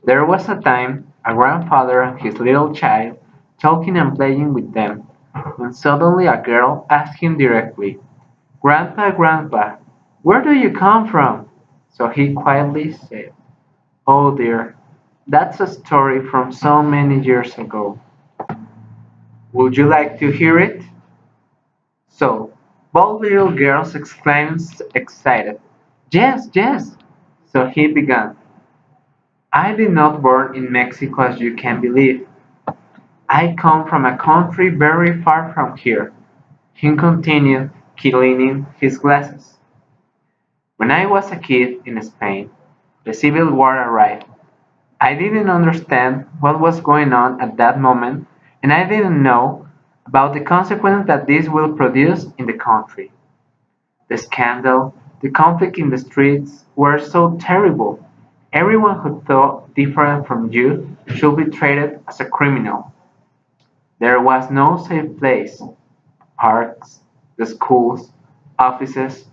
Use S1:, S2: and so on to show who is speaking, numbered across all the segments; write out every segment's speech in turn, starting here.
S1: There was a time a grandfather and his little child talking and playing with them, when suddenly a girl asked him directly, "Grandpa, Grandpa, where do you come from?" So he quietly said, "Oh dear, that's a story from so many years ago. Would you like to hear it?" So both little girls exclaimed excited, "Yes, yes." So he began, "I did not born in Mexico as you can believe. I come from a country very far from here." He continued, cleaning his glasses. "When I was a kid in Spain, the Civil War arrived. I didn't understand what was going on at that moment, and I didn't know about the consequences that this will produce in the country. The scandal, the conflict in the streets were so terrible. Everyone who thought different from you should be treated as a criminal. There was no safe place. Parks, the schools, offices,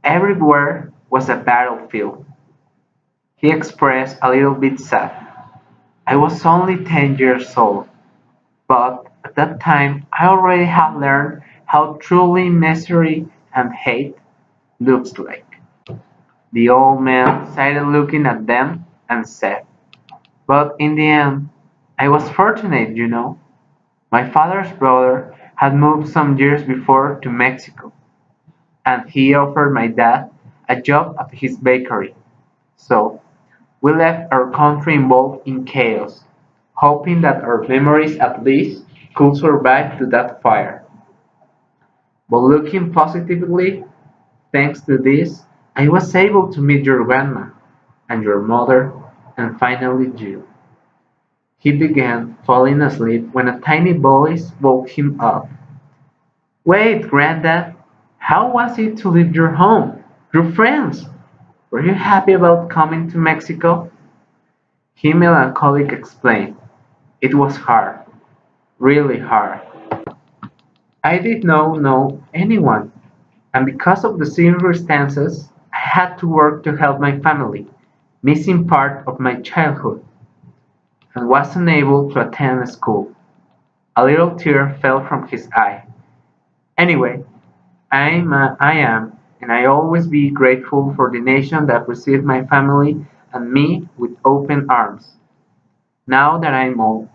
S1: everywhere was a battlefield." He expressed a little bit sad. "I was only 10 years old, but at that time I already had learned how truly misery and hate looks like." The old man sighed looking at them and said, "But in the end, I was fortunate, you know. My father's brother had moved some years before to Mexico, and he offered my dad a job at his bakery. So we left our country involved in chaos, hoping that our memories at least could survive to that fire. But looking positively, thanks to this, I was able to meet your grandma, and your mother, and finally you." He began falling asleep when a tiny voice woke him up. "Wait, Granddad, how was it to leave your home, your friends? Were you happy about coming to Mexico?" He melancholically explained, "It was hard, really hard. I did not know anyone, and because of the circumstances, I had to work to help my family, missing part of my childhood, and was unable to attend school." A little tear fell from his eye. "Anyway, I am, and I always be grateful for the nation that received my family and me with open arms. Now that I'm old,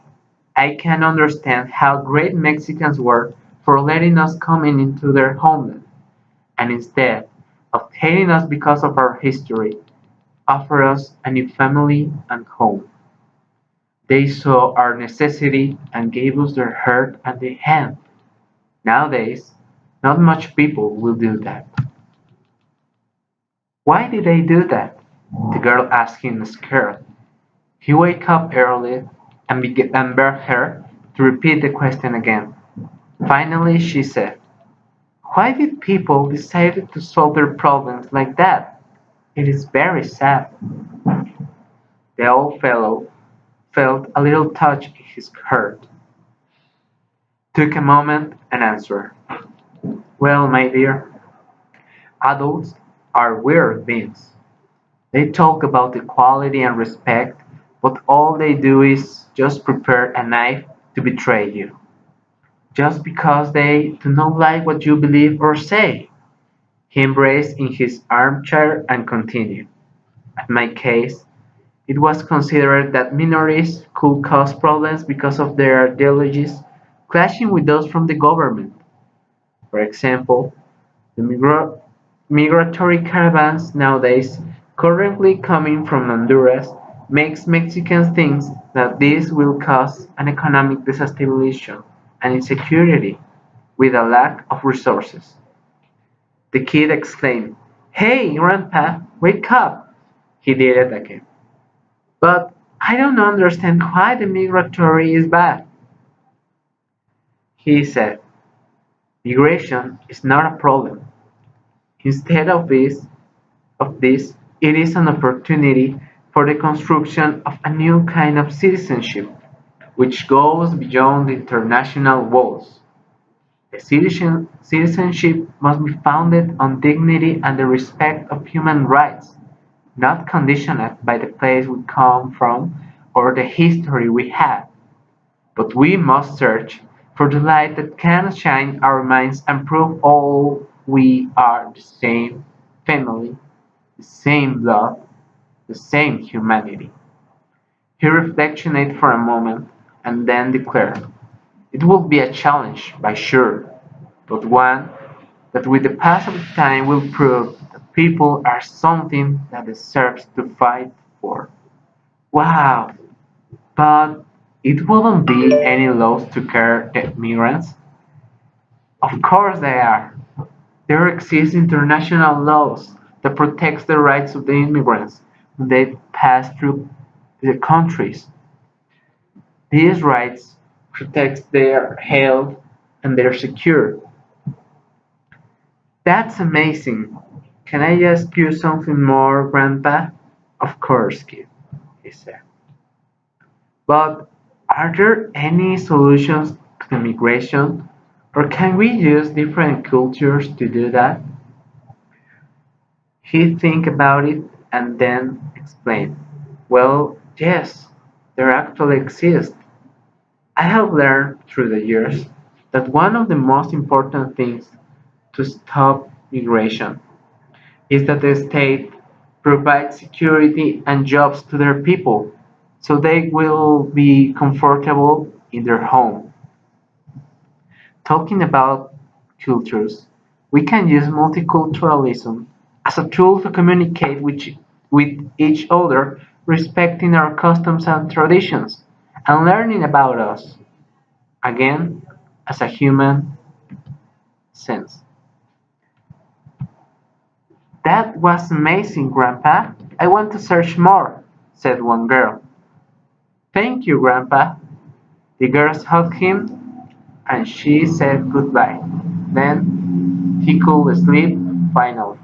S1: I can understand how great Mexicans were for letting us come into their homeland, and instead of hating us because of our history, offer us a new family and home. They saw our necessity and gave us their heart and their hand. Nowadays, not much people will do that." "Why did they do that?" the girl asked him scared. He woke up early and begged her to repeat the question again. Finally she said, "Why did people decide to solve their problems like that? It is very sad." The old fellow felt a little touch in his heart, took a moment, and answered, "Well, my dear, adults are weird beings. They talk about equality and respect, but all they do is just prepare a knife to betray you, just because they do not like what you believe or say." He embraced in his armchair and continued, "In my case, it was considered that minorities could cause problems because of their ideologies clashing with those from the government. For example, the migratory caravans nowadays currently coming from Honduras makes Mexicans think that this will cause an economic destabilization and insecurity with a lack of resources." The kid exclaimed, "Hey, Grandpa, wake up!" He did it again. "But I don't understand why the migratory is bad." He said, "Migration is not a problem. Instead of this, it is an opportunity for the construction of a new kind of citizenship, which goes beyond the international walls. The citizenship must be founded on dignity and the respect of human rights, not conditioned by the place we come from or the history we have, but we must search for the light that can shine our minds and prove all we are the same family, the same blood, the same humanity. He reflected for a moment and then declared, "It will be a challenge, by sure, but one that with the passage of time will prove that people are something that deserves to fight for." Wow, but it wouldn't be any laws to care the migrants? Of course they are. There exist international laws that protect the rights of the immigrants when they pass through the countries. These rights protect their health and their security. That's amazing. Can I ask you something more, Grandpa? Of course, kid, he said. But are there any solutions to migration? Or can we use different cultures to do that? He think about it and then explained. Well, yes, there actually exist. I have learned through the years that one of the most important things to stop migration is that the state provides security and jobs to their people so they will be comfortable in their home. Talking about cultures, we can use multiculturalism as a tool to communicate with each other, respecting our customs and traditions, and learning about us, again, as a human sense. That was amazing, Grandpa. I want to search more, said one girl. Thank you, Grandpa. The girls hugged him and she said goodbye. Then he could sleep finally.